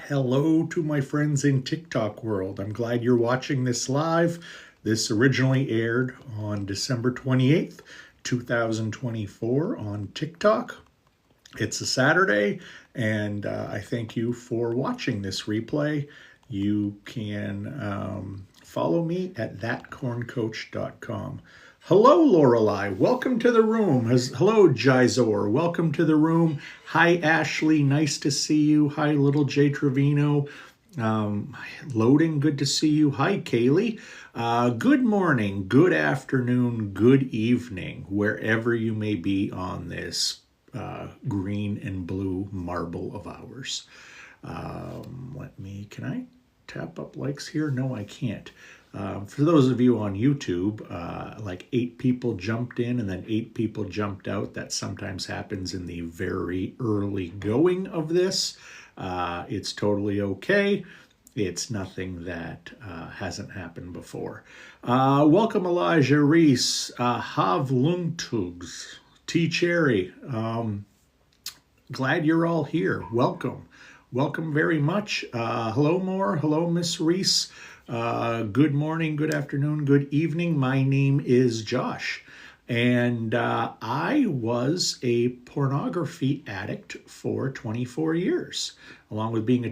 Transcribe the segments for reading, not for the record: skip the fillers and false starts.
Hello to my friends in TikTok world. I'm glad you're watching this live. This originally aired on December 28th, 2024 on TikTok. It's a Saturday, and I thank you for watching this replay. You can follow me at thatcorncoach.com. Hello, Lorelei. Welcome to the room. Hello, Jizor. Welcome to the room. Hi, Ashley. Nice to see you. Hi, little Jay Trevino. Loading. Good to see you. Hi, Kaylee. Good morning, good afternoon, good evening, wherever you may be on this green and blue marble of ours. Can I tap up likes here? No, I can't. For those of you on YouTube, like 8 people jumped in and then 8 people jumped out. That sometimes happens in the very early going of this. It's totally okay. It's nothing that hasn't happened before. Welcome, Elijah Reese, Havlungtugs, T. Cherry. Glad you're all here. Welcome. Welcome very much. Hello, Moore. Hello, Miss Reese. Good morning, good afternoon, good evening. My name is Josh, and I was a pornography addict for 24 years. Along with being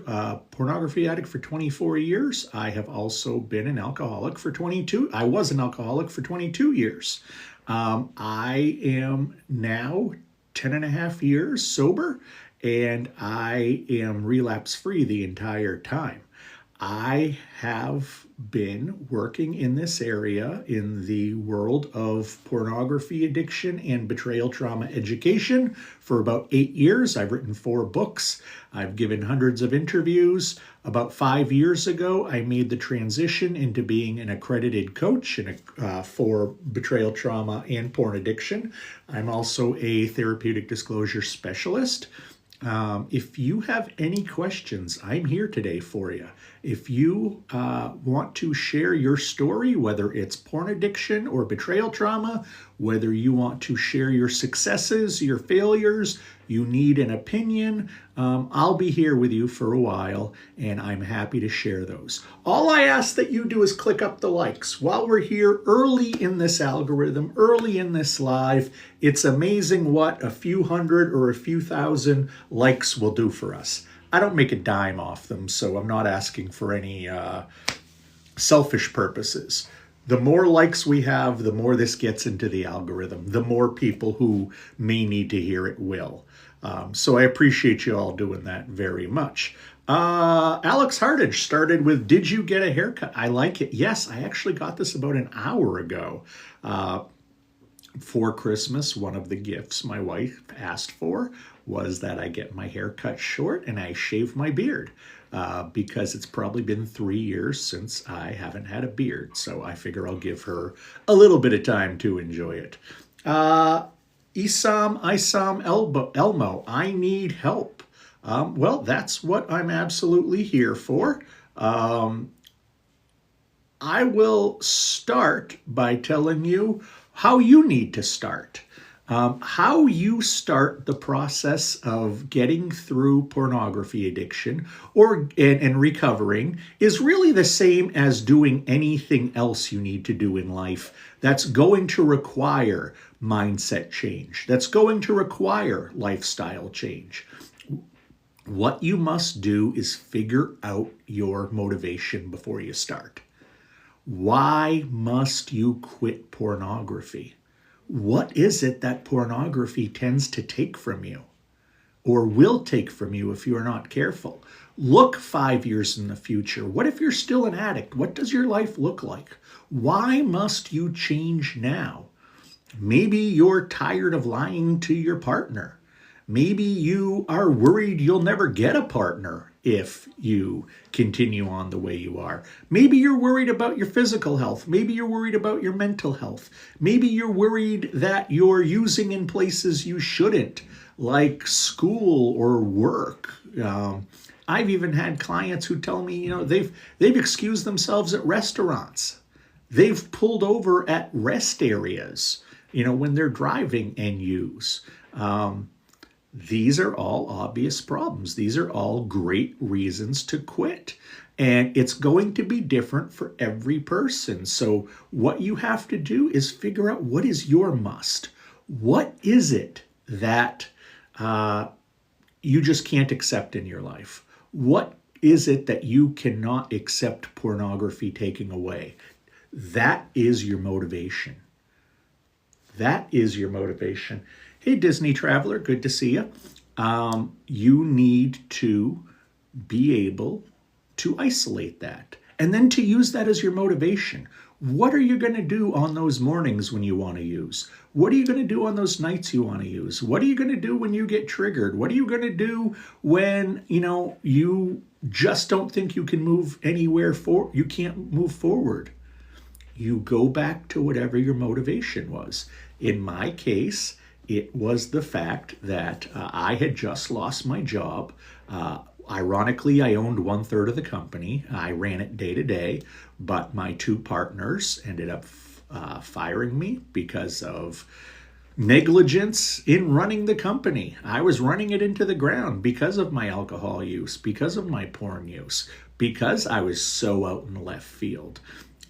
a pornography addict for 24 years, I have also been an alcoholic for 22. I was an alcoholic for 22 years. I am now 10 and a half years sober, and I am relapse-free the entire time. I have been working in this area in the world of pornography addiction and betrayal trauma education for about 8 years. I've written 4 books. I've given hundreds of interviews. About 5 years ago, I made the transition into being an accredited coach for betrayal trauma and porn addiction. I'm also a therapeutic disclosure specialist. If you have any questions, I'm here today for you. If you want to share your story, whether it's porn addiction or betrayal trauma, whether you want to share your successes, your failures, you need an opinion, I'll be here with you for a while, and I'm happy to share those. All I ask that you do is click up the likes. While we're here early in this algorithm, early in this live, it's amazing what a few hundred or a few thousand likes will do for us. I don't make a dime off them, so I'm not asking for any selfish purposes. The more likes we have, the more this gets into the algorithm, the more people who may need to hear it will. So I appreciate you all doing that very much. Alex Hardage started with, did you get a haircut? I like it. Yes, I actually got this about an hour ago. For Christmas, one of the gifts my wife asked for was that I get my hair cut short and I shave my beard because it's probably been 3 years since I haven't had a beard. So I figure I'll give her a little bit of time to enjoy it. Isam Elmo, I need help. Well, that's what I'm absolutely here for. I will start by telling you how you need to start. How you start the process of getting through pornography addiction and recovering is really the same as doing anything else you need to do in life that's going to require mindset change, that's going to require lifestyle change. What you must do is figure out your motivation before you start. Why must you quit pornography? What is it that pornography tends to take from you or will take from you if you're not careful? Look 5 years in the future. What if you're still an addict? What does your life look like? Why must you change now? Maybe you're tired of lying to your partner. Maybe you are worried you'll never get a partner if you continue on the way you are. Maybe you're worried about your physical health. Maybe you're worried about your mental health. Maybe you're worried that you're using in places you shouldn't, like school or work. I've even had clients who tell me, they've excused themselves at restaurants. They've pulled over at rest areas, when they're driving and use. These are all obvious problems. These are all great reasons to quit. And it's going to be different for every person. So what you have to do is figure out what is your must. What is it that you just can't accept in your life? What is it that you cannot accept pornography taking away? That is your motivation. That is your motivation. Hey, Disney traveler, good to see you. You need to be able to isolate that and then to use that as your motivation. What are you going to do on those mornings when you want to use? What are you going to do on those nights you want to use? What are you going to do when you get triggered? What are you going to do when, you just don't think you can move anywhere you can't move forward? You go back to whatever your motivation was. In my case, it was the fact that I had just lost my job. Ironically, I owned 1/3 of the company. I ran it day to day, but my two partners ended up firing me because of negligence in running the company. I was running it into the ground because of my alcohol use, because of my porn use, because I was so out in left field.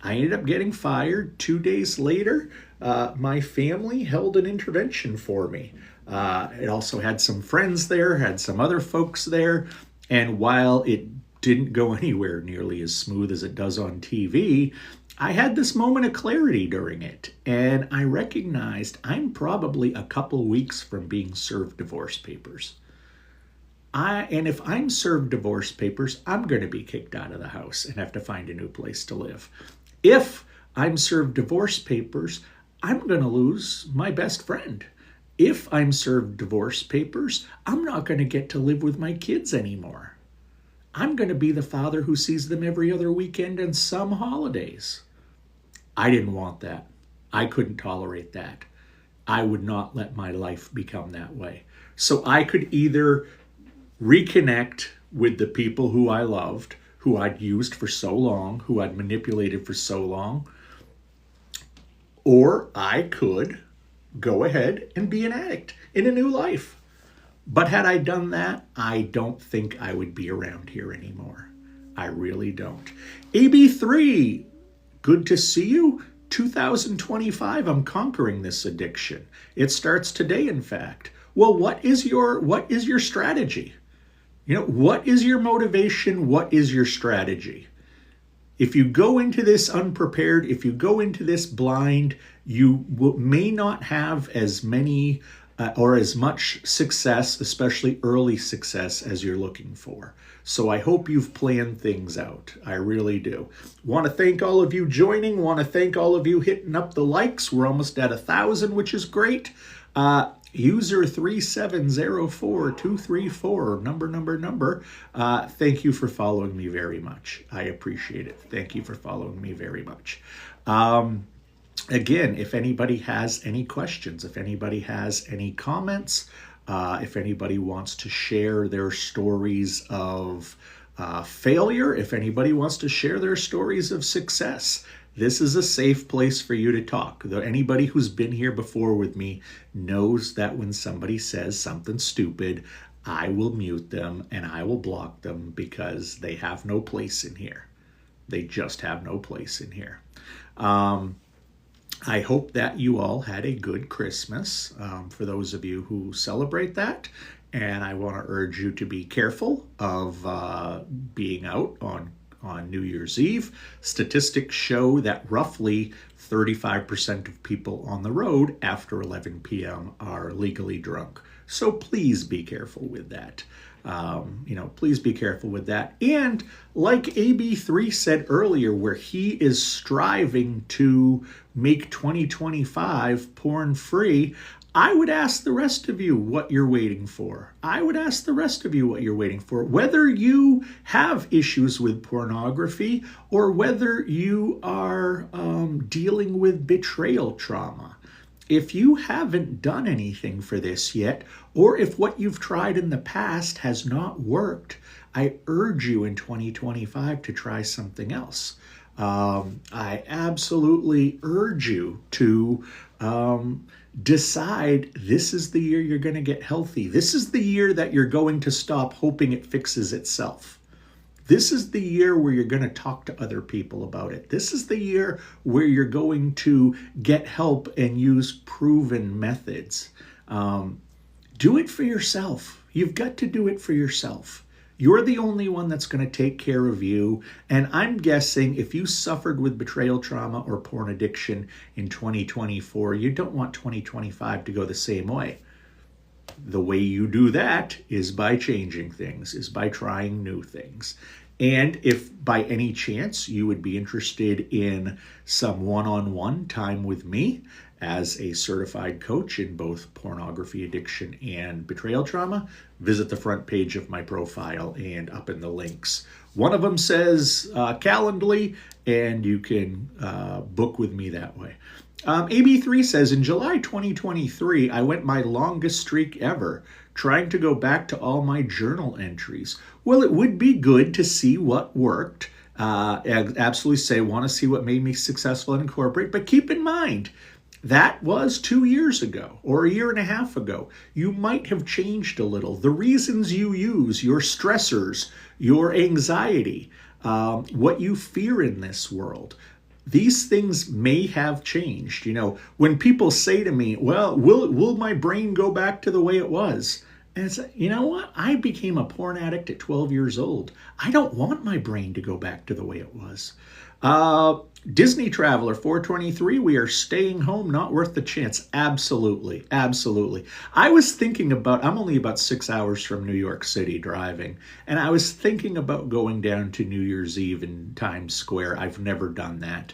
I ended up getting fired. 2 days later, my family held an intervention for me. It also had some friends there, had some other folks there. And while it didn't go anywhere nearly as smooth as it does on TV, I had this moment of clarity during it. And I recognized I'm probably a couple weeks from being served divorce papers. And if I'm served divorce papers, I'm going to be kicked out of the house and have to find a new place to live. If I'm served divorce papers, I'm going to lose my best friend. If I'm served divorce papers, I'm not going to get to live with my kids anymore. I'm going to be the father who sees them every other weekend and some holidays. I didn't want that. I couldn't tolerate that. I would not let my life become that way. So I could either reconnect with the people who I loved, who I'd used for so long, who I'd manipulated for so long, or I could go ahead and be an addict in a new life. But had I done that, I don't think I would be around here anymore. I really don't. AB3, good to see you. 2025, I'm conquering this addiction. It starts today, in fact. Well, what is your strategy? What is your motivation? What is your strategy? If you go into this unprepared, if you go into this blind, you may not have as many or as much success, especially early success, as you're looking for. So I hope you've planned things out. I really do. Want to thank all of you joining. Want to thank all of you hitting up the likes. We're almost at 1,000, which is great. User 3704234, number. Thank you for following me very much. I appreciate it. Thank you for following me very much. Again, if anybody has any questions, if anybody has any comments, if anybody wants to share their stories of failure, if anybody wants to share their stories of success, this is a safe place for you to talk. Anybody who's been here before with me knows that when somebody says something stupid, I will mute them and I will block them because they have no place in here. They just have no place in here. I hope that you all had a good Christmas, for those of you who celebrate that. And I want to urge you to be careful of being out on New Year's Eve. Statistics show that roughly 35% of people on the road after 11 p.m. are legally drunk. So please be careful with that. Please be careful with that. And like AB3 said earlier, where he is striving to make 2025 porn free, I would ask the rest of you what you're waiting for. Whether you have issues with pornography or whether you are dealing with betrayal trauma. If you haven't done anything for this yet, or if what you've tried in the past has not worked, I urge you in 2025 to try something else. I absolutely urge you to Decide this is the year you're going to get healthy. This is the year that you're going to stop hoping it fixes itself. This is the year where you're going to talk to other people about it. This is the year where you're going to get help and use proven methods. Do it for yourself. You've got to do it for yourself. You're the only one that's going to take care of you. And I'm guessing if you suffered with betrayal trauma or porn addiction in 2024, you don't want 2025 to go the same way. The way you do that is by changing things, is by trying new things. And if by any chance you would be interested in some one-on-one time with me as a certified coach in both pornography addiction and betrayal trauma, visit the front page of my profile and up in the links. One of them says Calendly, and you can book with me that way. AB3 says, in July 2023, I went my longest streak ever, trying to go back to all my journal entries. Well, it would be good to see what worked. Absolutely say, want to see what made me successful and incorporate. But keep in mind, that was 2 years ago or a year and a half ago. You might have changed a little. The reasons you use, your stressors, your anxiety, what you fear in this world, these things may have changed. You know, when people say to me, well, will my brain go back to the way it was? And it's, you know what? I became a porn addict at 12 years old. I don't want my brain to go back to the way it was. Disney Traveler 423, we are staying home, not worth the chance. Absolutely, absolutely. I was thinking about, I'm only about 6 hours from New York City driving, and I was thinking about going down to New Year's Eve in Times Square. I've never done that,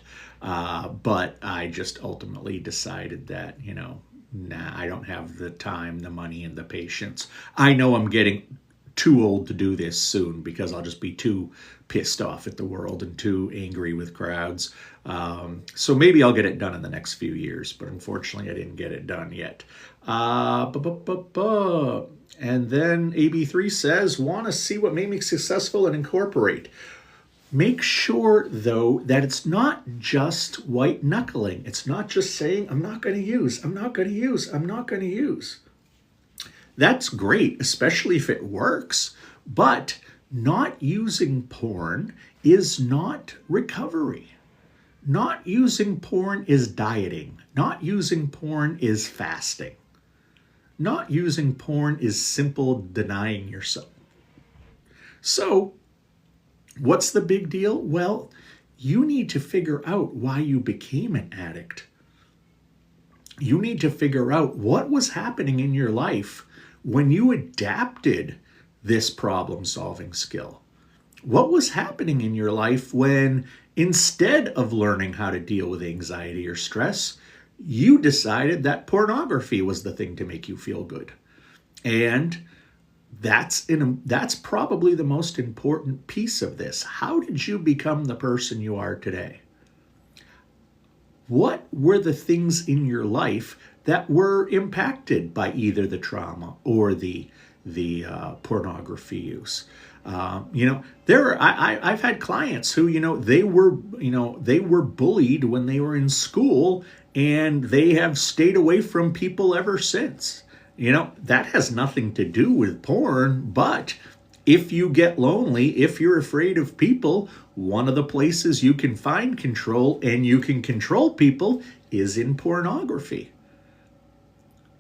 but I just ultimately decided that, you know, nah, I don't have the time, the money, and the patience. I know I'm getting too old to do this soon because I'll just be too pissed off at the world and too angry with crowds. So maybe I'll get it done in the next few years, but unfortunately I didn't get it done yet. And then AB3 says, want to see what made me successful and incorporate. Make sure, though, that it's not just white knuckling. It's not just saying, I'm not going to use, I'm not going to use, I'm not going to use. That's great, especially if it works, but not using porn is not recovery. Not using porn is dieting. Not using porn is fasting. Not using porn is simple denying yourself. So, what's the big deal? Well, you need to figure out why you became an addict. You need to figure out what was happening in your life when you adapted this problem-solving skill. What was happening in your life when, instead of learning how to deal with anxiety or stress, you decided that pornography was the thing to make you feel good? And that's probably the most important piece of this. How did you become the person you are today? What were the things in your life that were impacted by either the trauma or the pornography use? I've had clients who, they were bullied when they were in school, and they have stayed away from people ever since. That has nothing to do with porn, but if you get lonely, if you're afraid of people, one of the places you can find control and you can control people is in pornography.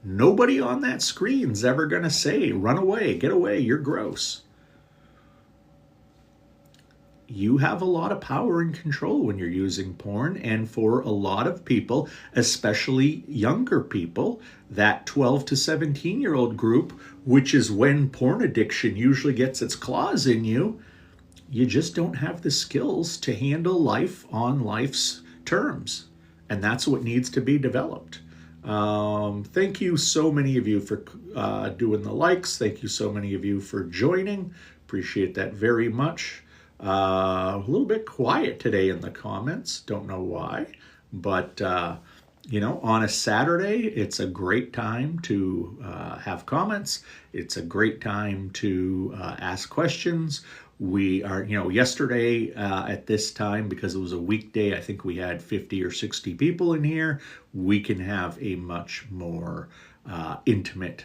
Nobody on that screen's ever going to say, run away, get away, you're gross. You have a lot of power and control when you're using porn, and for a lot of people, especially younger people, that 12 to 17-year-old group, which is when porn addiction usually gets its claws in you, you just don't have the skills to handle life on life's terms, and that's what needs to be developed. Thank you so many of you for doing the likes. Thank you so many of you for joining. Appreciate that very much. A little bit quiet today in the comments. Don't know why, but On a Saturday, it's a great time to have comments. It's a great time to ask questions. We are, yesterday at this time, because it was a weekday, I think we had 50 or 60 people in here. We can have a much more intimate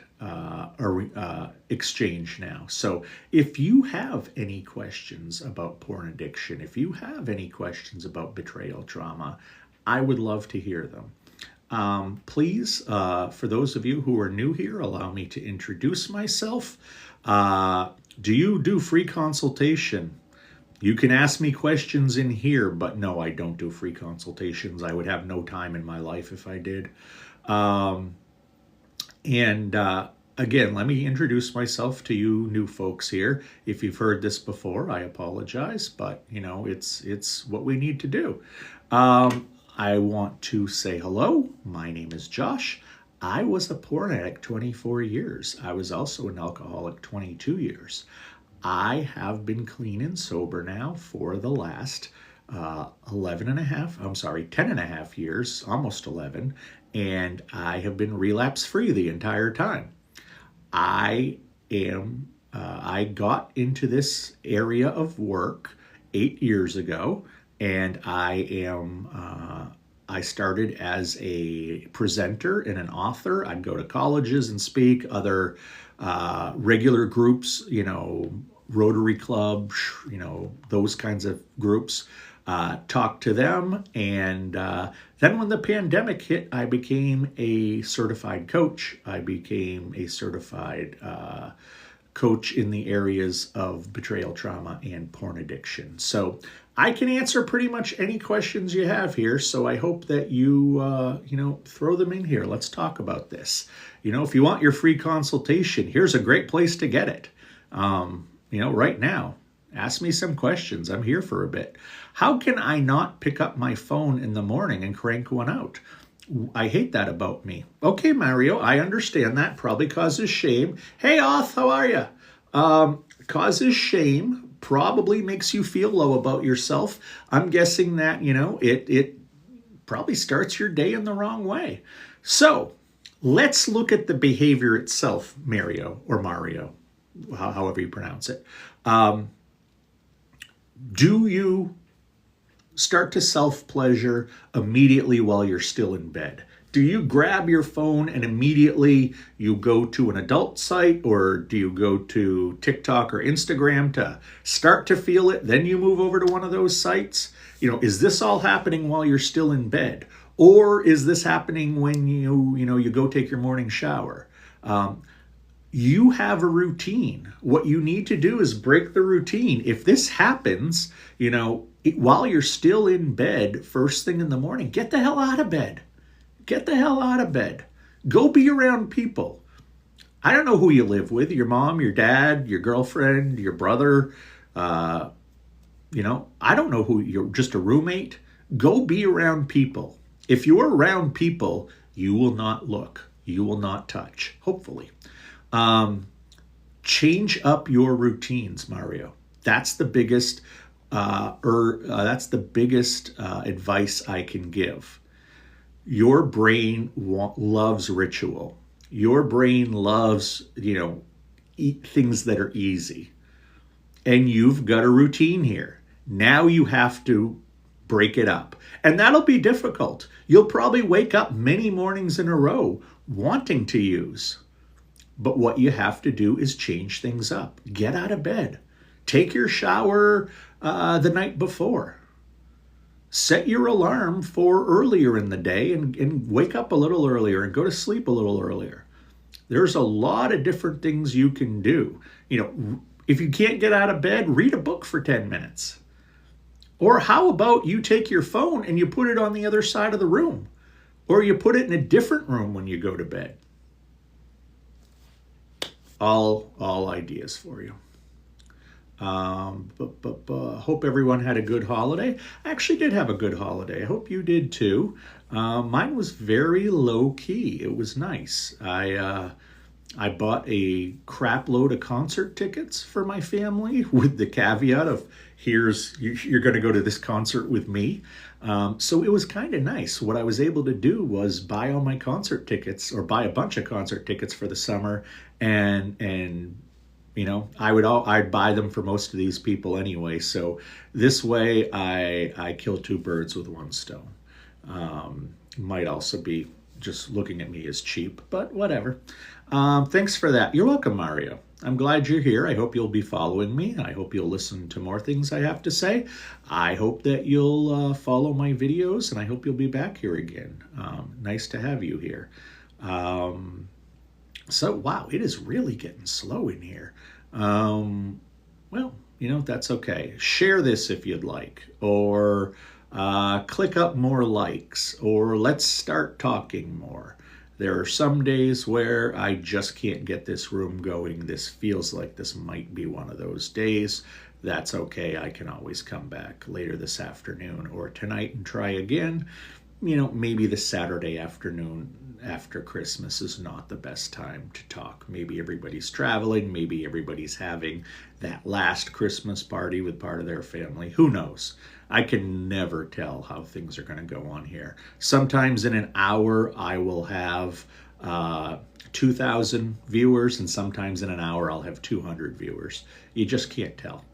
exchange now. So if you have any questions about porn addiction, if you have any questions about betrayal trauma, I would love to hear them. Please, for those of you who are new here, allow me to introduce myself. Do you do free consultation? You can ask me questions in here, but no, I don't do free consultations. I would have no time in my life if I did. Again, let me introduce myself to you new folks here. If you've heard this before, I apologize, but it's what we need to do. I want to say hello. My name is Josh. I was a porn addict 24 years. I was also an alcoholic 22 years. I have been clean and sober now for the last 10 and a half years, almost 11, and I have been relapse free the entire time. I got into this area of work 8 years ago, and I started as a presenter and an author. I'd go to colleges and speak, other regular groups, Rotary Club, those kinds of groups, talk to them. And then when the pandemic hit, I became a certified coach. I became a certified coach in the areas of betrayal trauma and porn addiction. So I can answer pretty much any questions you have here. So I hope that you, throw them in here. Let's talk about this. If you want your free consultation, here's a great place to get it. Right now, ask me some questions. I'm here for a bit. How can I not pick up my phone in the morning and crank one out? I hate that about me. Okay, Mario, I understand that. Probably causes shame. Hey, Oth, how are you? Causes shame. Probably makes you feel low about yourself. I'm guessing that, it probably starts your day in the wrong way. So let's look at the behavior itself, Mario, however you pronounce it. Do you start to self-pleasure immediately while you're still in bed? Do you grab your phone and immediately you go to an adult site, or do you go to TikTok or Instagram to start to feel it, then you move over to one of those sites? Is this all happening while you're still in bed? Or is this happening when you go take your morning shower? You have a routine. What you need to do is break the routine. If this happens, while you're still in bed, first thing in the morning, get the hell out of bed. Get the hell out of bed. Go be around people. I don't know who you live with, your mom, your dad, your girlfriend, your brother. I don't know who, you're just a roommate. Go be around people. If you're around people, you will not look. You will not touch, hopefully. Change up your routines, Mario. That's the biggest advice I can give. Your brain loves ritual. Your brain loves, eat things that are easy. And you've got a routine here. Now you have to break it up. And that'll be difficult. You'll probably wake up many mornings in a row wanting to use. But what you have to do is change things up. Get out of bed. Take your shower the night before. Set your alarm for earlier in the day and wake up a little earlier and go to sleep a little earlier. There's a lot of different things you can do. If you can't get out of bed, read a book for 10 minutes. Or how about you take your phone and you put it on the other side of the room? Or you put it in a different room when you go to bed. All ideas for you. Hope everyone had a good holiday. I actually did have a good holiday. I hope you did too. Mine was very low key. It was nice. I bought a crap load of concert tickets for my family with the caveat of you're going to go to this concert with me. So it was kind of nice. What I was able to do was buy all my concert tickets, or buy a bunch of concert tickets for the summer, and I'd buy them for most of these people anyway. So this way, I kill two birds with one stone. Might also be just looking at me as cheap, but whatever. Thanks for that. You're welcome, Mario. I'm glad you're here. I hope you'll be following me. I hope you'll listen to more things I have to say. I hope that you'll follow my videos, and I hope you'll be back here again. Nice to have you here. So, wow, it is really getting slow in here. Well, that's okay. Share this if you'd like, or click up more likes, or let's start talking more. There are some days where I just can't get this room going. This feels like this might be one of those days. That's okay. I can always come back later this afternoon or tonight and try again. Maybe the Saturday afternoon after Christmas is not the best time to talk. Maybe everybody's traveling. Maybe everybody's having that last Christmas party with part of their family. Who knows? I can never tell how things are going to go on here. Sometimes in an hour, I will have 2,000 viewers, and sometimes in an hour, I'll have 200 viewers. You just can't tell.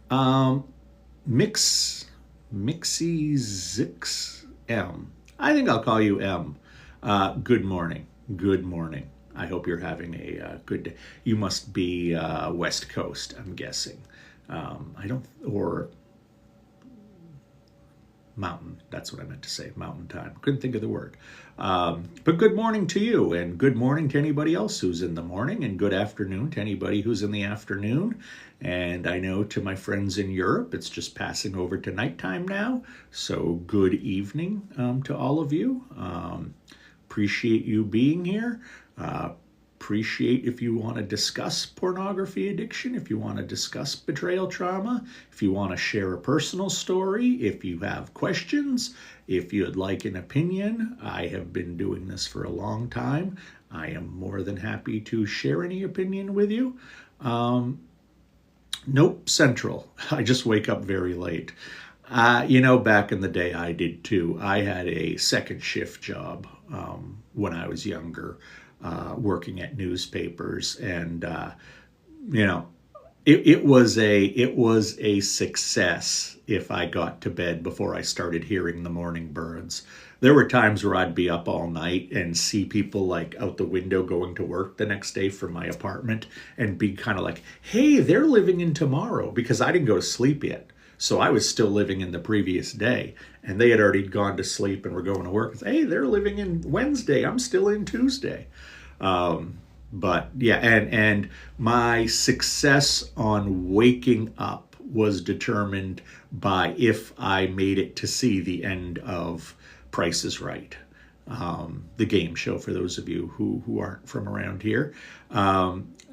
Mixie6 M. I think I'll call you M. Good morning. Good morning. I hope you're having a good day. You must be West Coast, I'm guessing. Or mountain. That's what I meant to say. Mountain time. Couldn't think of the word. But good morning to you, and good morning to anybody else who's in the morning, and good afternoon to anybody who's in the afternoon. And I know to my friends in Europe, it's just passing over to nighttime now. So good evening to all of you. Appreciate you being here. Appreciate if you want to discuss pornography addiction, if you want to discuss betrayal trauma, if you want to share a personal story, if you have questions, if you'd like an opinion. I have been doing this for a long time. I am more than happy to share any opinion with you. Nope, Central. I just wake up very late. Back in the day I did too. I had a second shift job when I was younger. Working at newspapers, and it was a success if I got to bed before I started hearing the morning birds. There were times where I'd be up all night and see people like out the window going to work the next day from my apartment, and be kind of like, hey, they're living in tomorrow, because I didn't go to sleep yet. So I was still living in the previous day, and they had already gone to sleep and were going to work. Hey, they're living in Wednesday. I'm still in Tuesday. But yeah, and my success on waking up was determined by if I made it to see the end of Price is Right, the game show, for those of you who aren't from around here.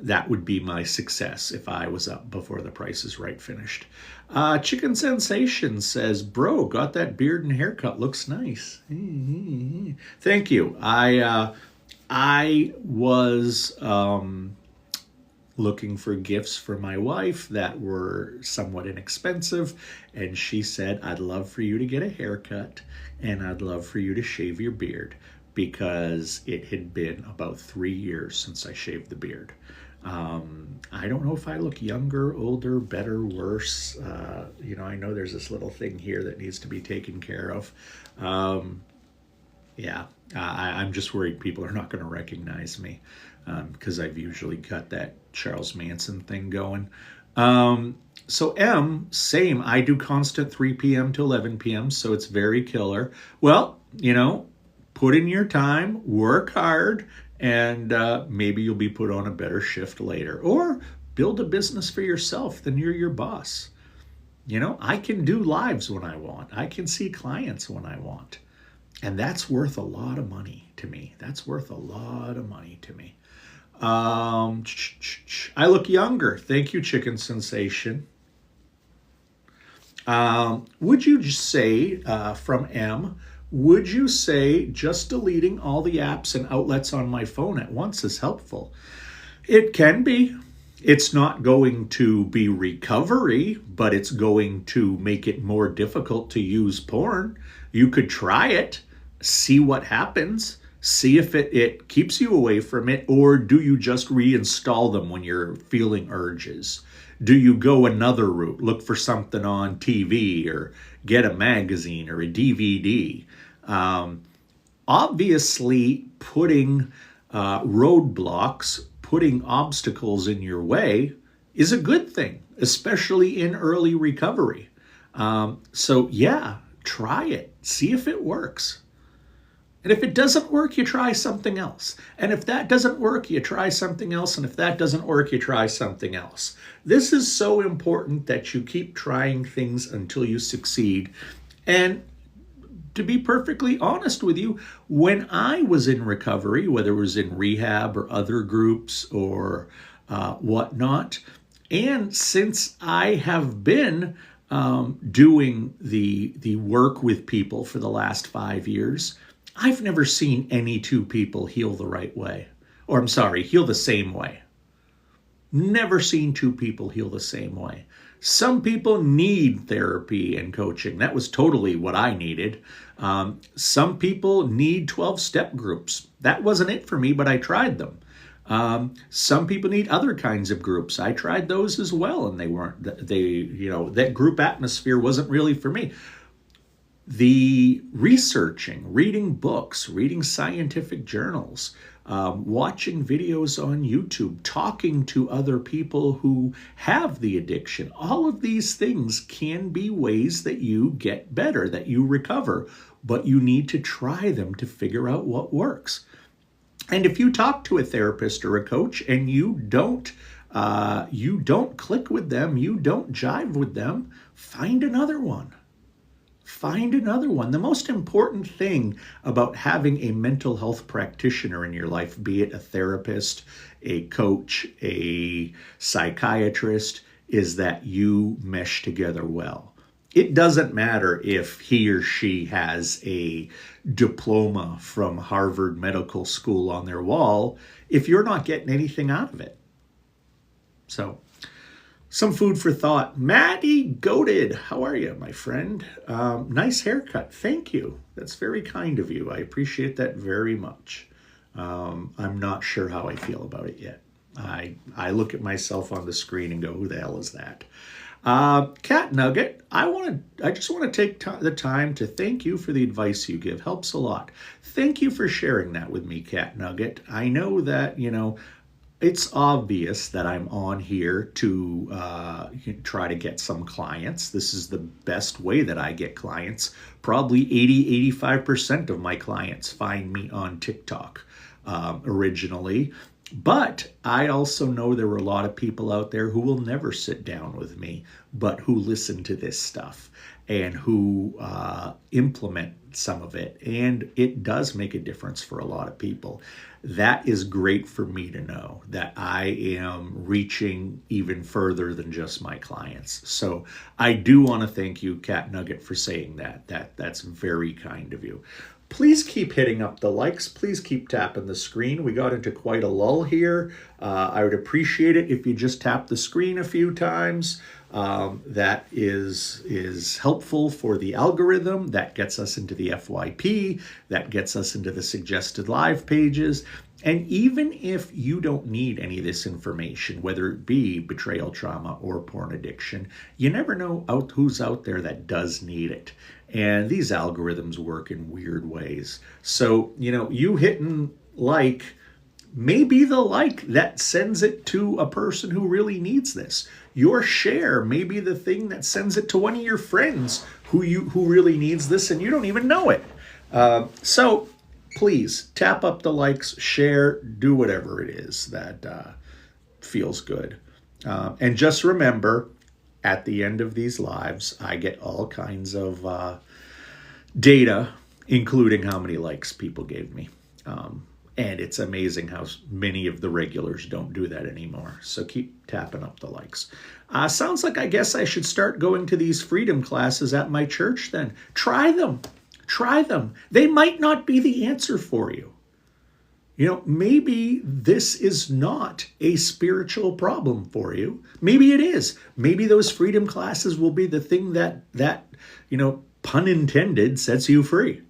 That would be my success if I was up before the Price is Right finished. Chicken Sensation says, bro, got that beard and haircut. Looks nice. Thank you. I was looking for gifts for my wife that were somewhat inexpensive, and she said, I'd love for you to get a haircut, and I'd love for you to shave your beard, because it had been about 3 years since I shaved the beard. I don't know if I look younger, older, better, worse. I know there's this little thing here that needs to be taken care of. I'm just worried people are not going to recognize me, because I've usually got that Charles Manson thing going. So M, same. I do constant 3 p.m. to 11 p.m., so it's very killer. Well, put in your time, work hard, and maybe you'll be put on a better shift later. Or build a business for yourself, then you're your boss. I can do lives when I want. I can see clients when I want. And that's worth a lot of money to me. I look younger. Thank you, Chicken Sensation. Would you just say, from M, would you say just deleting all the apps and outlets on my phone at once is helpful? It can be. It's not going to be recovery, but it's going to make it more difficult to use porn. You could try it, see what happens, see if it keeps you away from it, or do you just reinstall them when you're feeling urges? Do you go another route, look for something on TV or get a magazine or a DVD? Obviously, putting roadblocks, putting obstacles in your way is a good thing, especially in early recovery. So yeah, try it. See if it works. And if it doesn't work, you try something else. And if that doesn't work, you try something else. And if that doesn't work, you try something else. This is so important that you keep trying things until you succeed. And to be perfectly honest with you, when I was in recovery, whether it was in rehab or other groups or whatnot, and since I have been doing the work with people for the last 5 years, I've never seen any two people heal the right way. Or I'm sorry, heal the same way. Never seen two people heal the same way. Some people need therapy and coaching. That was totally what I needed. Some people need 12-step groups. That wasn't it for me, but I tried them. Some people need other kinds of groups. I tried those as well, and that group atmosphere wasn't really for me. The researching, reading books, reading scientific journals, watching videos on YouTube, talking to other people who have the addiction, all of these things can be ways that you get better, that you recover, but you need to try them to figure out what works. And if you talk to a therapist or a coach and you don't click with them, you don't jive with them, find another one. Find another one. The most important thing about having a mental health practitioner in your life, be it a therapist, a coach, a psychiatrist, is that you mesh together well. It doesn't matter if he or she has a diploma from Harvard Medical School on their wall if you're not getting anything out of it. So, some food for thought. Maddie Goated, how are you, my friend? Nice haircut. Thank you. That's very kind of you. I appreciate that very much. I'm not sure how I feel about it yet. I look at myself on the screen and go, who the hell is that? Cat Nugget, I just want to take the time to thank you for the advice you give. Helps a lot. Thank you for sharing that with me, Cat Nugget. I know that, it's obvious that I'm on here to try to get some clients. This is the best way that I get clients. Probably 80-85% of my clients find me on TikTok originally. But I also know there were a lot of people out there who will never sit down with me, but who listen to this stuff and who implement some of it. And it does make a difference for a lot of people. That is great for me to know that I am reaching even further than just my clients. So I do want to thank you, Cat Nugget, for saying that. That's very kind of you. Please keep hitting up the likes. Please keep tapping the screen. We got into quite a lull here. I would appreciate it if you just tap the screen a few times. That is helpful for the algorithm. That gets us into the FYP. That gets us into the suggested live pages. And even if you don't need any of this information, whether it be betrayal trauma or porn addiction, you never know who's out there that does need it. And these algorithms work in weird ways. So, you hitting like may be the like that sends it to a person who really needs this. Your share may be the thing that sends it to one of your friends who really needs this, and you don't even know it. So please tap up the likes, share, do whatever it is that feels good. And just remember, at the end of these lives, I get all kinds of data, including how many likes people gave me. And it's amazing how many of the regulars don't do that anymore. So keep tapping up the likes. Sounds like I guess I should start going to these freedom classes at my church then. Try them. Try them. They might not be the answer for you. Maybe this is not a spiritual problem for you. Maybe it is. Maybe those freedom classes will be the thing that pun intended, sets you free.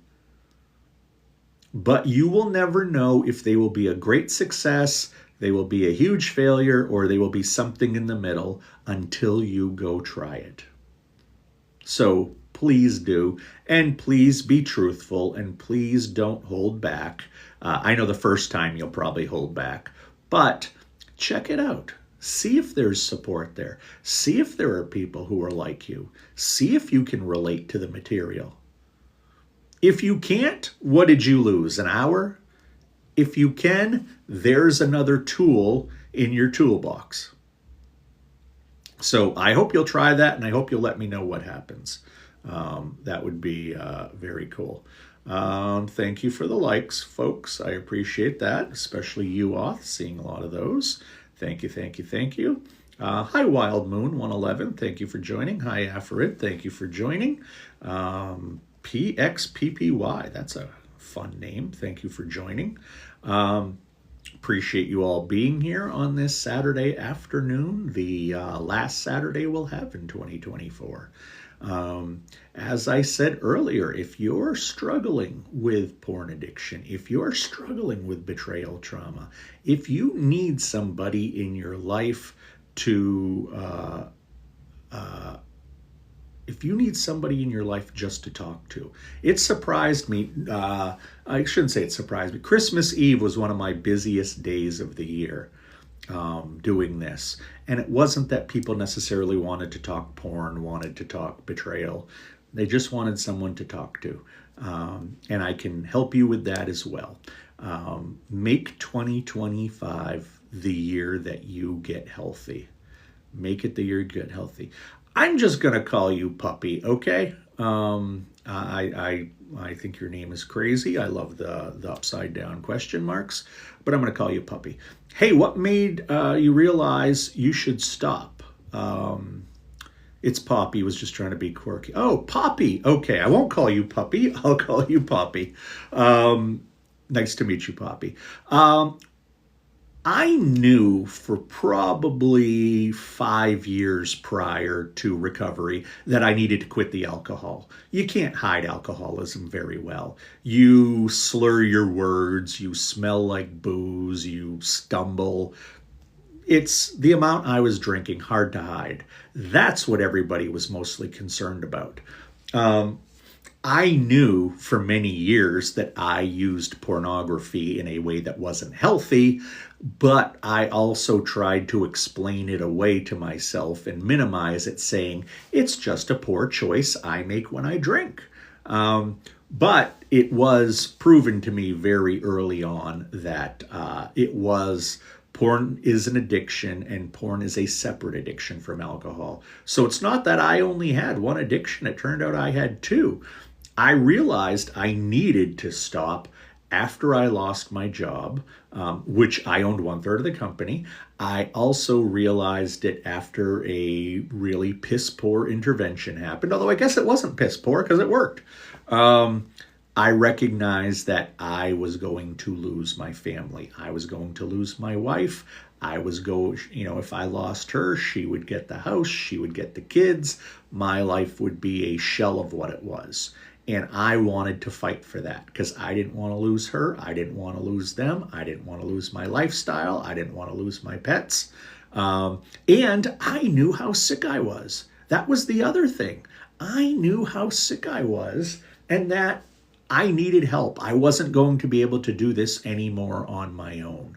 But you will never know if they will be a great success, they will be a huge failure, or they will be something in the middle until you go try it. So please do, and please be truthful, and please don't hold back. I know the first time you'll probably hold back, but check it out. See if there's support there. See if there are people who are like you. See if you can relate to the material. If you can't, what did you lose? An hour? If you can, there's another tool in your toolbox. So I hope you'll try that, and I hope you'll let me know what happens. That would be very cool. Thank you for the likes, folks. I appreciate that, especially you, Oth, seeing a lot of those. Thank you, thank you, thank you. Hi, Wild Moon 111. Thank you for joining. Hi, Afarid. Thank you for joining. PXPPY. That's a fun name. Thank you for joining. Appreciate you all being here on this Saturday afternoon, the last Saturday we'll have in 2024. As I said earlier, if you're struggling with porn addiction, if you're struggling with betrayal trauma, if you need somebody in your life to if you need somebody in your life just to talk to. It surprised me. I shouldn't say it surprised me. Christmas Eve was one of my busiest days of the year doing this. And it wasn't that people necessarily wanted to talk porn, wanted to talk betrayal. They just wanted someone to talk to. And I can help you with that as well. Make 2025 the year that you get healthy. Make it the year you get healthy. I'm just going to call you Puppy, okay? I think your name is crazy. I love the upside down question marks, but I'm going to call you Puppy. Hey, what made you realize you should stop? It's Poppy, was just trying to be quirky. Oh, Poppy. Okay, I won't call you Puppy. I'll call you Poppy. Nice to meet you, Poppy. I knew for probably 5 years prior to recovery that I needed to quit the alcohol. You can't hide alcoholism very well. You slur your words, you smell like booze, you stumble. It's the amount I was drinking, hard to hide. That's what everybody was mostly concerned about. I knew for many years that I used pornography in a way that wasn't healthy, but I also tried to explain it away to myself and minimize it, saying it's just a poor choice I make when I drink. But it was proven to me very early on that porn is an addiction, and porn is a separate addiction from alcohol. So it's not that I only had one addiction. It turned out I had two. I realized I needed to stop after I lost my job, which I owned 1/3 of the company. I also realized it after a really piss poor intervention happened, although I guess it wasn't piss poor because it worked. I recognized that I was going to lose my family. I was going to lose my wife. If I lost her, she would get the house, she would get the kids. My life would be a shell of what it was. And I wanted to fight for that because I didn't want to lose her. I didn't want to lose them. I didn't want to lose my lifestyle. I didn't want to lose my pets. And I knew how sick I was. That was the other thing. I knew how sick I was and that I needed help. I wasn't going to be able to do this anymore on my own.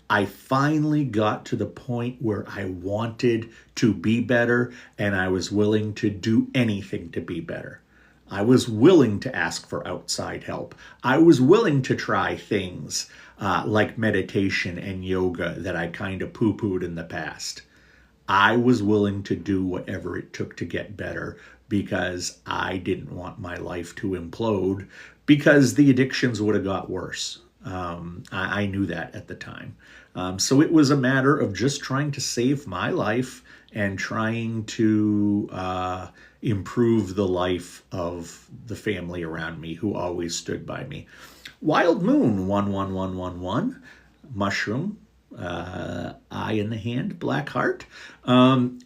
I finally got to the point where I wanted to be better, and I was willing to do anything to be better. I was willing to ask for outside help. I was willing to try things like meditation and yoga that I kind of poo-pooed in the past. I was willing to do whatever it took to get better because I didn't want my life to implode because the addictions would have got worse. I knew that at the time. So it was a matter of just trying to save my life and trying to improve the life of the family around me who always stood by me. Wild Moon 11111, Mushroom, eye in the hand, black heart.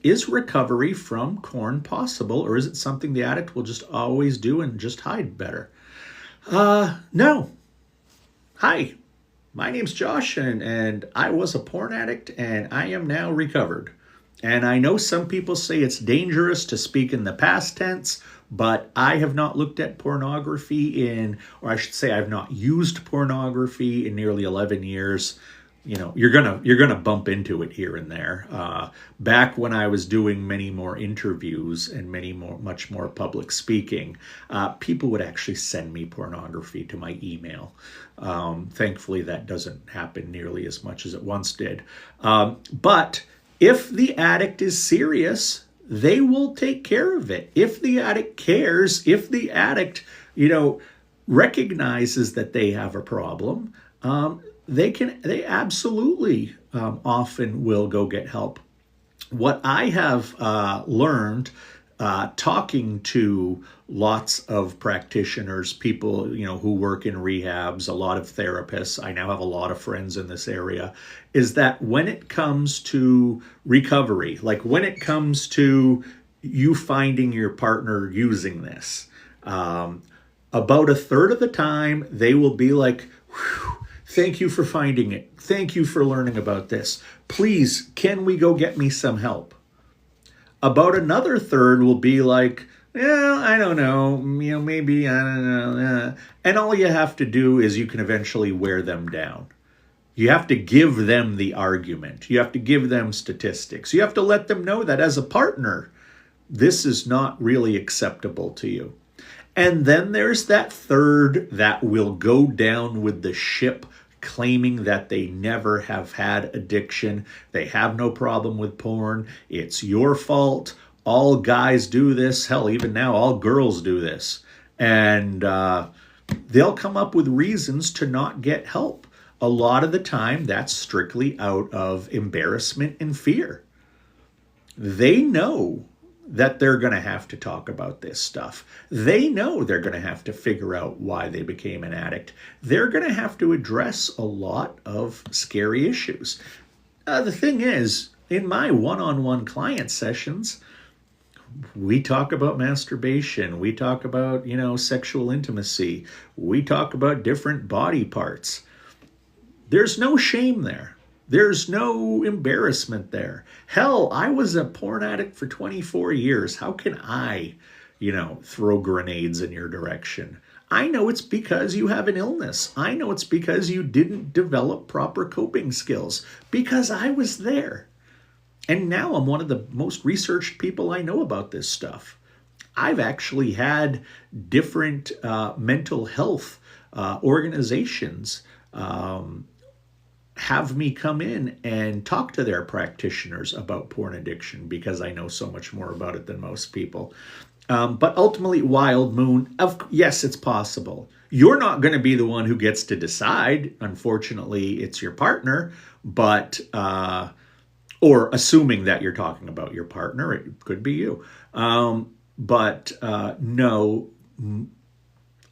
Is recovery from porn possible, or is it something the addict will just always do and just hide better? No. Hi, my name's Josh, and I was a porn addict, and I am now recovered. And I know some people say it's dangerous to speak in the past tense, but I have not looked at pornography or I should say I've not used pornography in nearly 11 years. You know, you're gonna bump into it here and there. Back when I was doing many more interviews and much more public speaking, people would actually send me pornography to my email. Thankfully, that doesn't happen nearly as much as it once did. But if the addict is serious, they will take care of it. If the addict cares, if the addict, recognizes that they have a problem, they absolutely often will go get help. What I have learned talking to lots of practitioners, people, who work in rehabs, a lot of therapists, I now have a lot of friends in this area, is that when it comes to recovery, like when it comes to you finding your partner using this, about a third of the time, they will be like, "Whew, thank you for finding it. Thank you for learning about this. Please, can we go get me some help?" About another third will be like, "Yeah, I don't know, maybe, I don't know." And all you have to do is you can eventually wear them down. You have to give them the argument. You have to give them statistics. You have to let them know that as a partner, this is not really acceptable to you. And then there's that third that will go down with the ship, claiming that they never have had addiction. They have no problem with porn. It's your fault. All guys do this. Hell, even now, all girls do this. And they'll come up with reasons to not get help. A lot of the time, that's strictly out of embarrassment and fear. They know that they're going to have to talk about this stuff. They know they're going to have to figure out why they became an addict. They're going to have to address a lot of scary issues. The thing is, in my one-on-one client sessions, we talk about masturbation. We talk about, sexual intimacy. We talk about different body parts. There's no shame there. There's no embarrassment there. Hell, I was a porn addict for 24 years. How can I, throw grenades in your direction? I know it's because you have an illness. I know it's because you didn't develop proper coping skills, because I was there. And now I'm one of the most researched people I know about this stuff. I've actually had different mental health organizations have me come in and talk to their practitioners about porn addiction, because I know so much more about it than most people. But ultimately, Wild Moon, yes, it's possible. You're not going to be the one who gets to decide. Unfortunately, it's your partner, but or assuming that you're talking about your partner, it could be you. But no,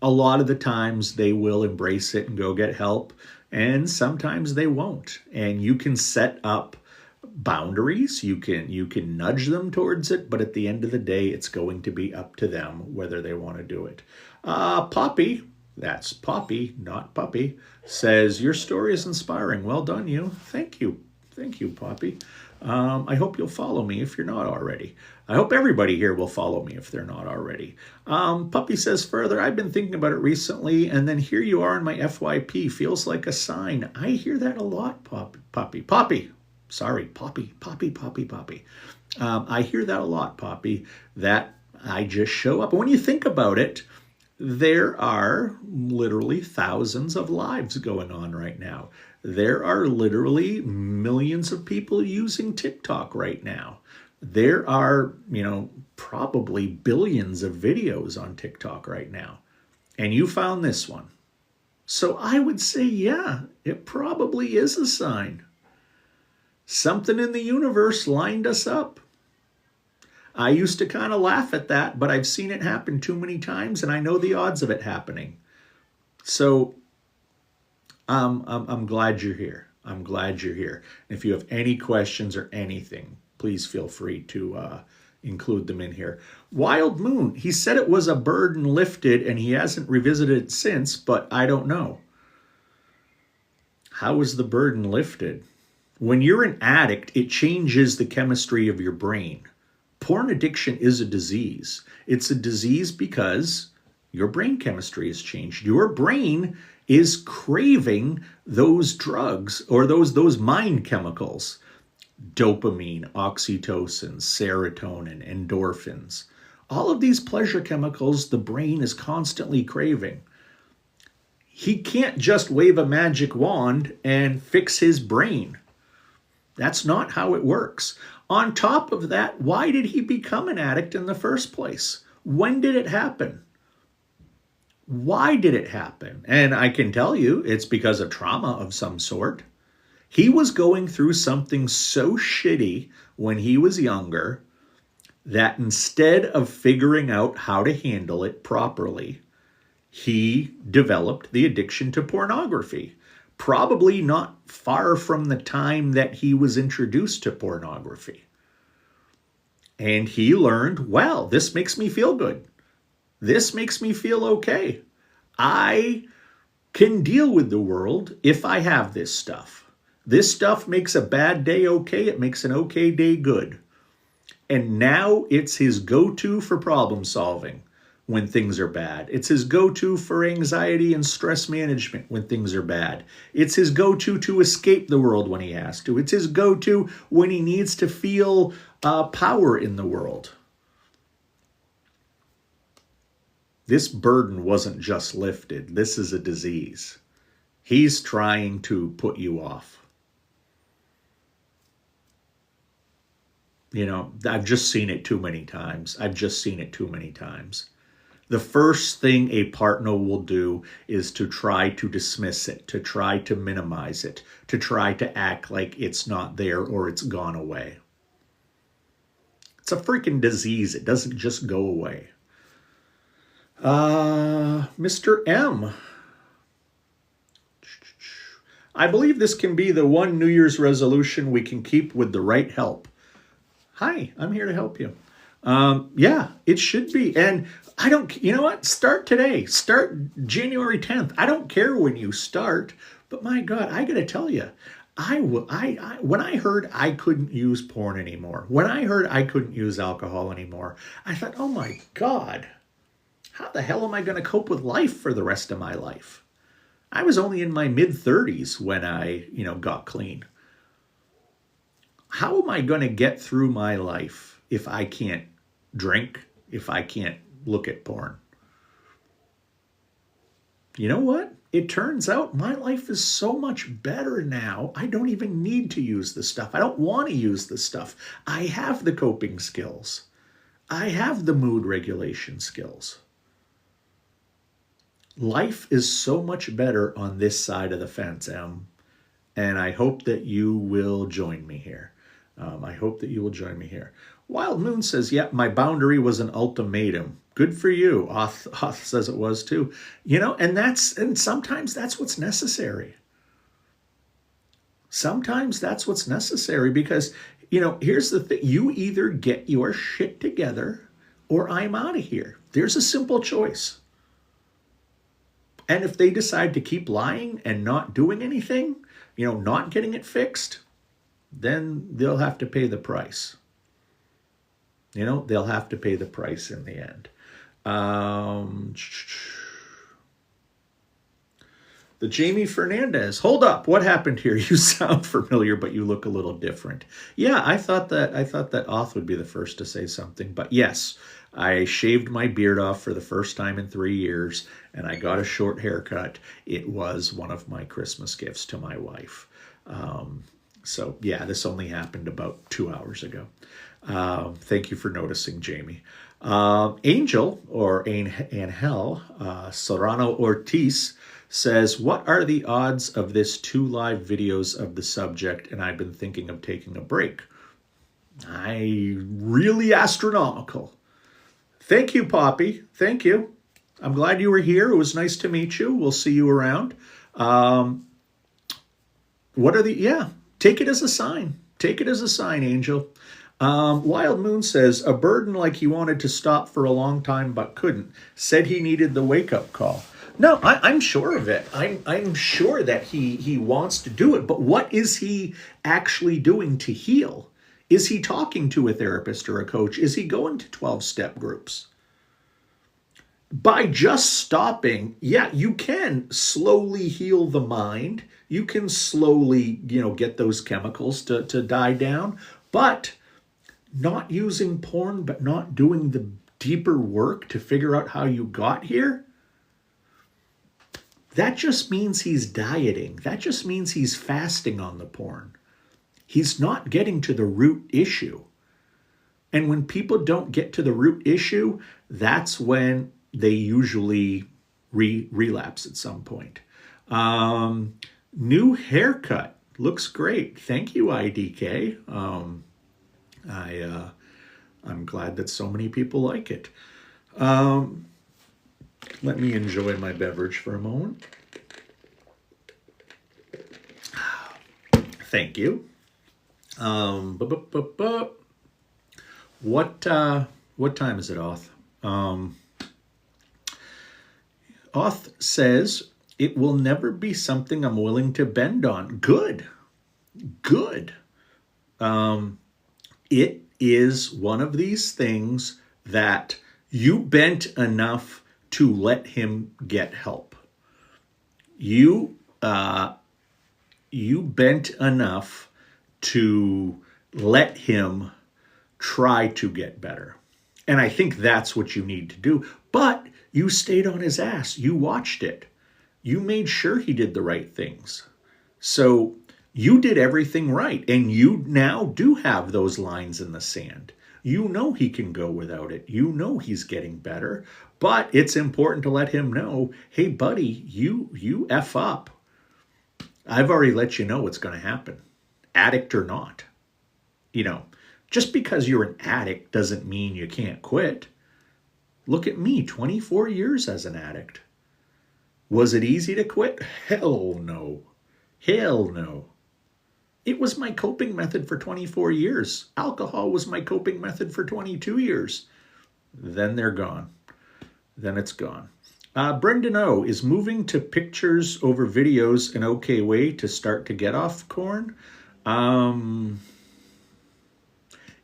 a lot of the times they will embrace it and go get help. And sometimes they won't. And you can set up boundaries. You can nudge them towards it. But at the end of the day, it's going to be up to them whether they want to do it. Poppy, that's Poppy, not Puppy, says, "Your story is inspiring. Well done, you." Thank you. Thank you, Poppy. I hope you'll follow me if you're not already. I hope everybody here will follow me if they're not already. Puppy says further, "I've been thinking about it recently, and then here you are in my FYP. Feels like a sign." I hear that a lot, Poppy. Sorry, Poppy. I hear that a lot, Poppy, that I just show up. And when you think about it, there are literally thousands of lives going on right now. There are literally millions of people using TikTok right now. There are, probably billions of videos on TikTok right now. And you found this one. So I would say, yeah, it probably is a sign. Something in the universe lined us up. I used to kind of laugh at that, but I've seen it happen too many times, and I know the odds of it happening. So I'm glad you're here. I'm glad you're here. If you have any questions or anything, please feel free to include them in here. Wild Moon, he said it was a burden lifted and he hasn't revisited it since, but I don't know. How is the burden lifted? When you're an addict, it changes the chemistry of your brain. Porn addiction is a disease. It's a disease because your brain chemistry has changed. Your brain is craving those drugs or those mind chemicals. Dopamine, oxytocin, serotonin, endorphins. All of these pleasure chemicals the brain is constantly craving. He can't just wave a magic wand and fix his brain. That's not how it works. On top of that, why did he become an addict in the first place? When did it happen? Why did it happen? And I can tell you it's because of trauma of some sort. He was going through something so shitty when he was younger that instead of figuring out how to handle it properly, he developed the addiction to pornography. Probably not far from the time that he was introduced to pornography. And he learned, well, this makes me feel good. This makes me feel okay. I can deal with the world if I have this stuff. This stuff makes a bad day okay. It makes an okay day good. And now it's his go-to for problem solving when things are bad. It's his go-to for anxiety and stress management when things are bad. It's his go-to to escape the world when he has to. It's his go-to when he needs to feel power in the world. This burden wasn't just lifted. This is a disease. He's trying to put you off. You know, I've just seen it too many times. I've just seen it too many times. The first thing a partner will do is to try to dismiss it, to try to minimize it, to try to act like it's not there or it's gone away. It's a freaking disease. It doesn't just go away. Mr. M. I believe this can be the one New Year's resolution we can keep with the right help. Hi, I'm here to help you. Yeah, it should be. And I don't, you know what? Start today. Start January 10th. I don't care when you start, but my God, I got to tell you, when I heard I couldn't use porn anymore, when I heard I couldn't use alcohol anymore, I thought, oh my God, how the hell am I going to cope with life for the rest of my life? I was only in my mid-30s when I, got clean. How am I going to get through my life if I can't drink, if I can't look at porn? You know what? It turns out my life is so much better now. I don't even need to use the stuff. I don't want to use the stuff. I have the coping skills. I have the mood regulation skills. Life is so much better on this side of the fence, Em. And I hope that you will join me here. I hope that you will join me here. Wild Moon says, yeah, my boundary was an ultimatum. Good for you. Oth says it was too. And sometimes that's what's necessary. Sometimes that's what's necessary because, here's the thing. You either get your shit together or I'm out of here. There's a simple choice. And if they decide to keep lying and not doing anything, not getting it fixed, then they'll have to pay the price. They'll have to pay the price in the end. The Jamie Fernandez. Hold up. What happened here? You sound familiar, but you look a little different. Yeah, I thought that Oth would be the first to say something. But yes, I shaved my beard off for the first time in 3 years, and I got a short haircut. It was one of my Christmas gifts to my wife. So yeah, this only happened about 2 hours ago. Thank you for noticing, Jamie. Angel, or Angel, Serrano Ortiz, says, what are the odds of this 2 live videos of the subject? And I've been thinking of taking a break. Really astronomical. Thank you, Poppy. Thank you. I'm glad you were here. It was nice to meet you. We'll see you around. What are the, yeah, take it as a sign. Take it as a sign, Angel. Wild Moon says, a burden like he wanted to stop for a long time but couldn't. Said he needed the wake-up call. No, I'm sure of it. I'm sure that he wants to do it. But what is he actually doing to heal? Is he talking to a therapist or a coach? Is he going to 12-step groups? By just stopping, yeah, you can slowly heal the mind. You can slowly, get those chemicals to die down. But not using porn, but not doing the deeper work to figure out how you got here, that just means he's dieting. That just means he's fasting on the porn. He's not getting to the root issue. And when people don't get to the root issue, that's when they usually relapse at some point. New haircut. Looks great. Thank you, IDK. I'm glad that so many people like it. Let me enjoy my beverage for a moment. Thank you. What time is it, Oth? Oth says, it will never be something I'm willing to bend on. Good. It is one of these things that you bent enough to let him get help. You bent enough to let him try to get better. And I think that's what you need to do. But you stayed on his ass. You watched it. You made sure he did the right things. So you did everything right. And you now do have those lines in the sand. You know he can go without it. You know he's getting better. But it's important to let him know, hey, buddy, you F up. I've already let you know what's going to happen. Addict or not. Just because you're an addict doesn't mean you can't quit. Look at me, 24 years as an addict. Was it easy to quit? Hell no. Hell no. It was my coping method for 24 years. Alcohol was my coping method for 22 years. Then they're gone. Then it's gone. Brendan O, is moving to pictures over videos an okay way to start to get off corn?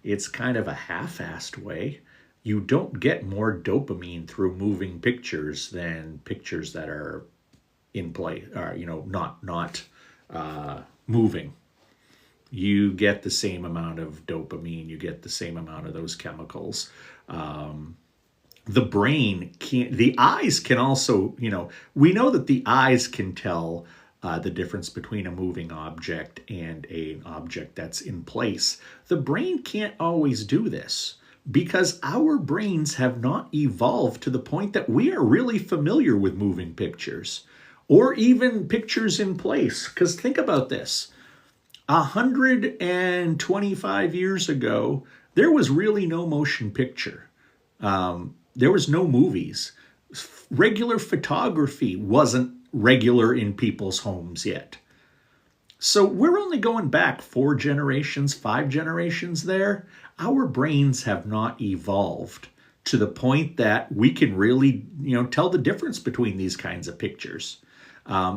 It's kind of a half-assed way. You don't get more dopamine through moving pictures than pictures that are in play, or not moving. You get the same amount of dopamine. You get the same amount of those chemicals. The brain can't. The eyes can also. We know that the eyes can tell the difference between a moving object and an object that's in place. The brain can't always do this because our brains have not evolved to the point that we are really familiar with moving pictures or even pictures in place. Because think about this. 125 years ago, there was really no motion picture. There was no movies. Regular photography wasn't regular in people's homes yet. So we're only going back 4 generations, 5 generations there. Our brains have not evolved to the point that we can really, tell the difference between these kinds of pictures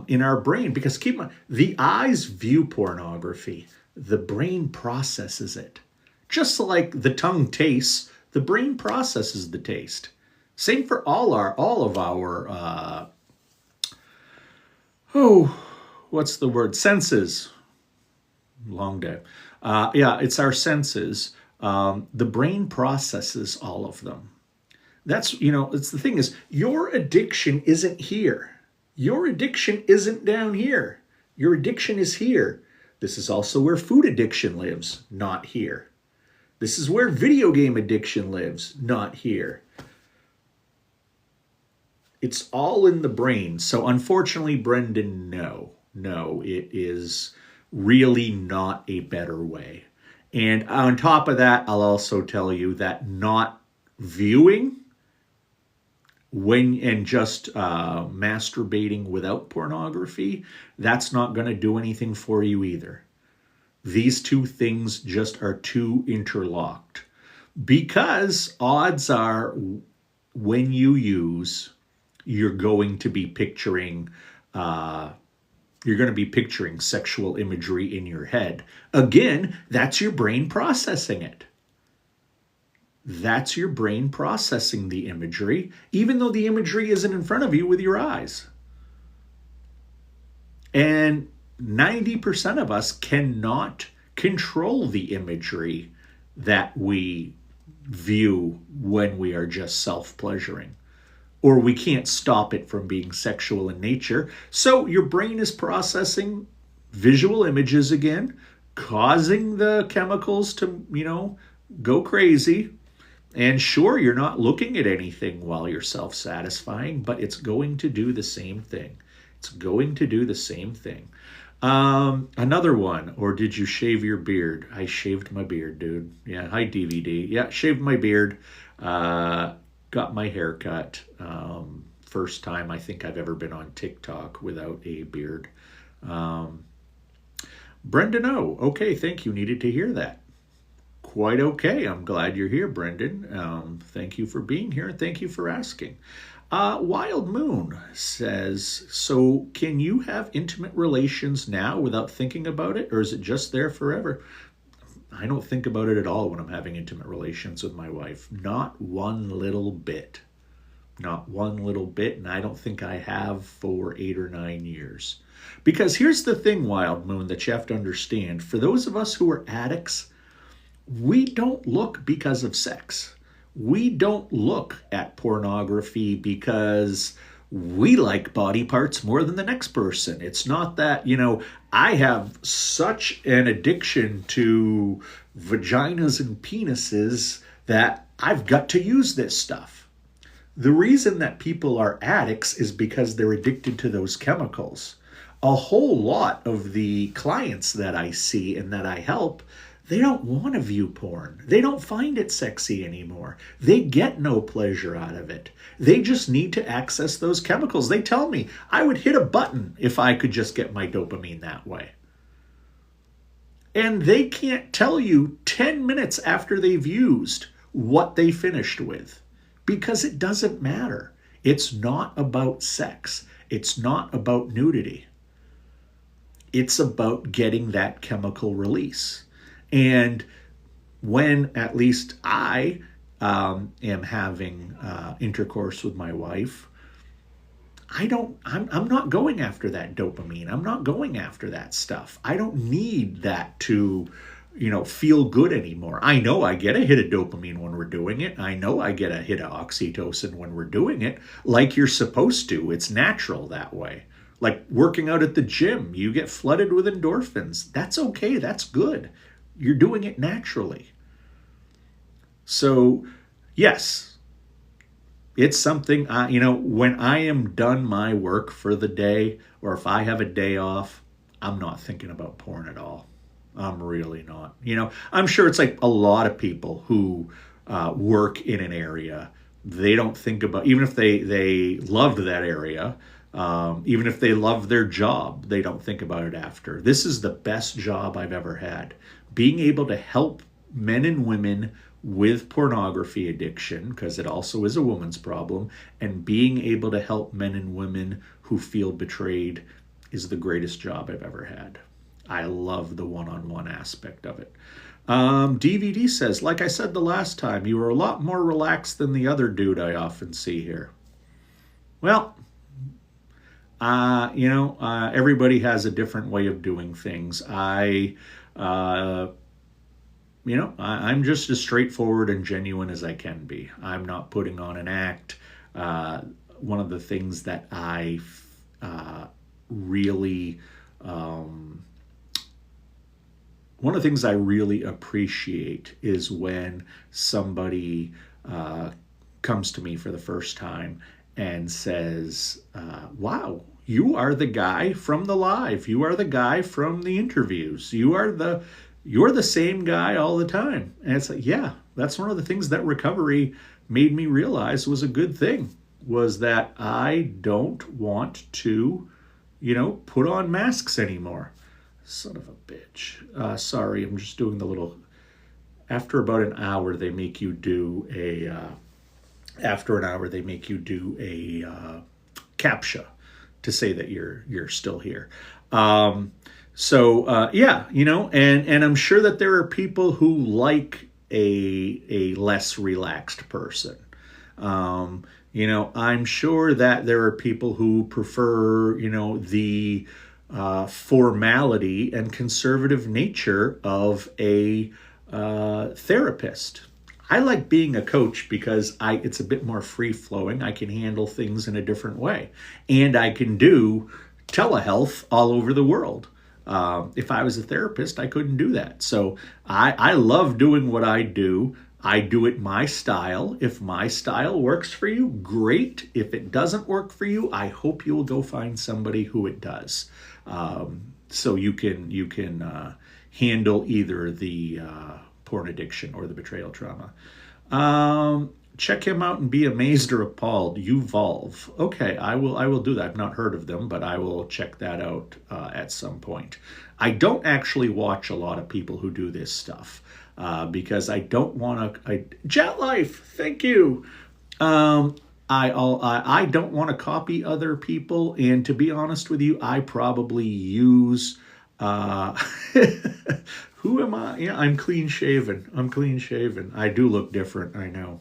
in our brain. Because keep in mind, the eyes view pornography. The brain processes it. Just like the tongue tastes, the brain processes the taste. Same for all of our what's the word? Senses. Long day. It's our senses. The brain processes all of them. That's, it's the thing is, your addiction isn't here. Your addiction isn't down here. Your addiction is here. This is also where food addiction lives, not here. This is where video game addiction lives, not here. It's all in the brain. So unfortunately, Brendan, no, it is really not a better way. And on top of that, I'll also tell you that not viewing and just masturbating without pornography, that's not going to do anything for you either. These two things just are too interlocked, because odds are when you use, you're going to be picturing sexual imagery in your head. Again, that's your brain processing it. That's your brain processing the imagery, even though the imagery isn't in front of you with your eyes. And 90% of us cannot control the imagery that we view when we are just self-pleasuring, or we can't stop it from being sexual in nature. So your brain is processing visual images again, causing the chemicals to, go crazy. And sure, you're not looking at anything while you're self-satisfying, but it's going to do the same thing. It's going to do the same thing. Another one, or did you shave your beard? I shaved my beard, dude. Yeah, hi DVD. Yeah, shaved my beard. Got my hair cut. First time I think I've ever been on TikTok without a beard. Brendan O. Okay, thank you. Needed to hear that. Quite okay. I'm glad you're here, Brendan. Thank you for being here, and thank you for asking. Wild Moon says, so can you have intimate relations now without thinking about it, or is it just there forever? I don't think about it at all when I'm having intimate relations with my wife. Not one little bit. Not one little bit, and I don't think I have for 8 or 9 years. Because here's the thing, Wild Moon, that you have to understand. For those of us who are addicts, we don't look because of sex. We don't look at pornography because we like body parts more than the next person. It's not that, I have such an addiction to vaginas and penises that I've got to use this stuff. The reason that people are addicts is because they're addicted to those chemicals. A whole lot of the clients that I see and that I help, they don't want to view porn. They don't find it sexy anymore. They get no pleasure out of it. They just need to access those chemicals. They tell me, I would hit a button if I could just get my dopamine that way. And they can't tell you 10 minutes after they've used what they finished with, because it doesn't matter. It's not about sex. It's not about nudity. It's about getting that chemical release. And when at least I am having intercourse with my wife, I'm not going after that dopamine. I'm not going after that stuff. I don't need that to, feel good anymore. I know I get a hit of dopamine when we're doing it. I know I get a hit of oxytocin when we're doing it, like you're supposed to. It's natural that way. Like working out at the gym, you get flooded with endorphins. That's okay. That's good. You're doing it naturally. So, yes, it's something, when I am done my work for the day, or if I have a day off, I'm not thinking about porn at all. I'm really not. I'm sure it's like a lot of people who work in an area, they don't think about, even if they loved that area, even if they love their job, they don't think about it after. This is the best job I've ever had. Being able to help men and women with pornography addiction, because it also is a woman's problem, and being able to help men and women who feel betrayed is the greatest job I've ever had. I love the one-on-one aspect of it. DVD says, like I said the last time, you were a lot more relaxed than the other dude I often see here. Well, everybody has a different way of doing things. I'm just as straightforward and genuine as I can be. I'm not putting on an act. One of the things that I really appreciate is when somebody comes to me for the first time and says, wow, you are the guy from the live. You are the guy from the interviews. You're the same guy all the time. And it's like, yeah, that's one of the things that recovery made me realize was a good thing. was that I don't want to, put on masks anymore. Son of a bitch. Sorry, I'm just doing the little. After about an hour, they make you do a. After an hour, they make you do a CAPTCHA to say that you're still here. Yeah, and I'm sure that there are people who like a less relaxed person. I'm sure that there are people who prefer, the formality and conservative nature of a therapist. I like being a coach because it's a bit more free flowing. I can handle things in a different way, and I can do telehealth all over the world. If I was a therapist, I couldn't do that. So I love doing what I do. I do it my style. If my style works for you, great. If it doesn't work for you, I hope you will go find somebody who it does. So you can handle either the porn addiction or the betrayal trauma. Check him out and be amazed or appalled. Uvolve. Okay, I will do that. I've not heard of them, but I will check that out at some point. I don't actually watch a lot of people who do this stuff because I don't want to. Jet Life, thank you. I don't want to copy other people, and to be honest with you, I probably use. Who am I? Yeah, I'm clean shaven. I do look different. I know.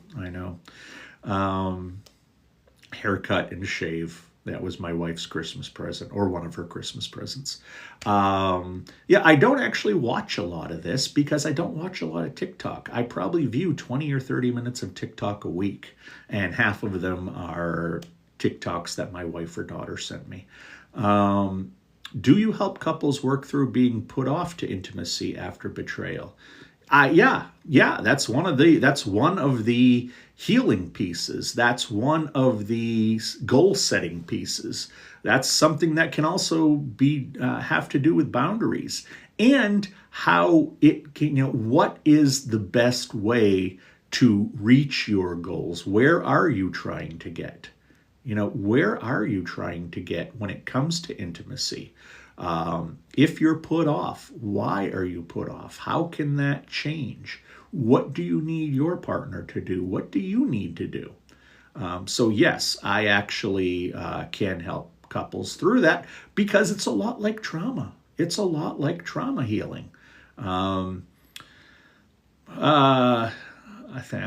Haircut and shave. That was my wife's Christmas present, or one of her Christmas presents. Yeah, I don't actually watch a lot of this because I don't watch a lot of TikTok. I probably view 20 or 30 minutes of TikTok a week, and half of them are TikToks that my wife or daughter sent me. Do you help couples work through being put off to intimacy after betrayal? Yeah, that's one of the healing pieces. That's one of the goal setting pieces. That's something that can also be have to do with boundaries and how it can, what is the best way to reach your goals? Where are you trying to get? Where are you trying to get when it comes to intimacy? If you're put off, why are you put off? How can that change? What do you need your partner to do? What do you need to do? So yes, I actually can help couples through that because it's a lot like trauma. It's a lot like trauma healing. I'm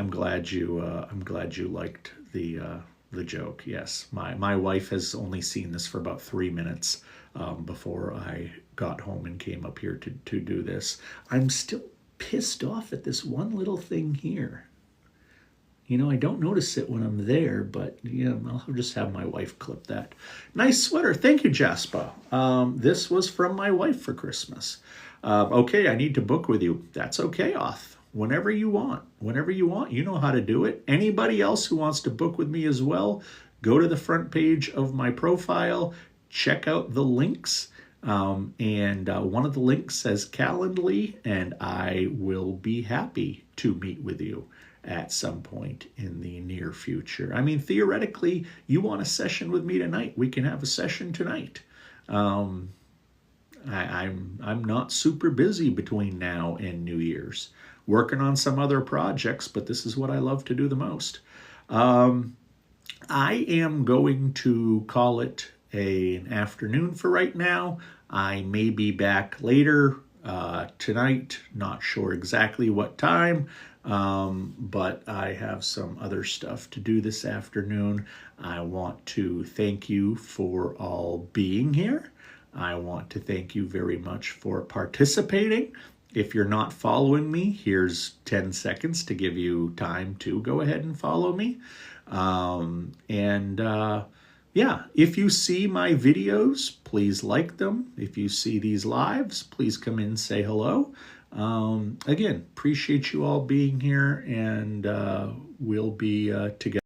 glad you liked the joke. Yes, my wife has only seen this for about 3 minutes before I got home and came up here to do this. I'm still pissed off at this one little thing here. I don't notice it when I'm there, but I'll just have my wife clip that. Nice sweater. Thank you, Jasper. This was from my wife for Christmas. Okay, I need to book with you. That's okay, Oth. Whenever you want, you know how to do it. Anybody else who wants to book with me as well, go to the front page of my profile, check out the links. And one of the links says Calendly, and I will be happy to meet with you at some point in the near future. I mean, theoretically, you want a session with me tonight, we can have a session tonight. I'm not super busy between now and New Year's, working on some other projects, but this is what I love to do the most. I am going to call it an afternoon for right now. I may be back later tonight, not sure exactly what time, but I have some other stuff to do this afternoon. I want to thank you for all being here. I want to thank you very much for participating. If you're not following me, here's 10 seconds to give you time to go ahead and follow me. Yeah, if you see my videos, please like them. If you see these lives, please come in and say hello. Again, appreciate you all being here, and we'll be together.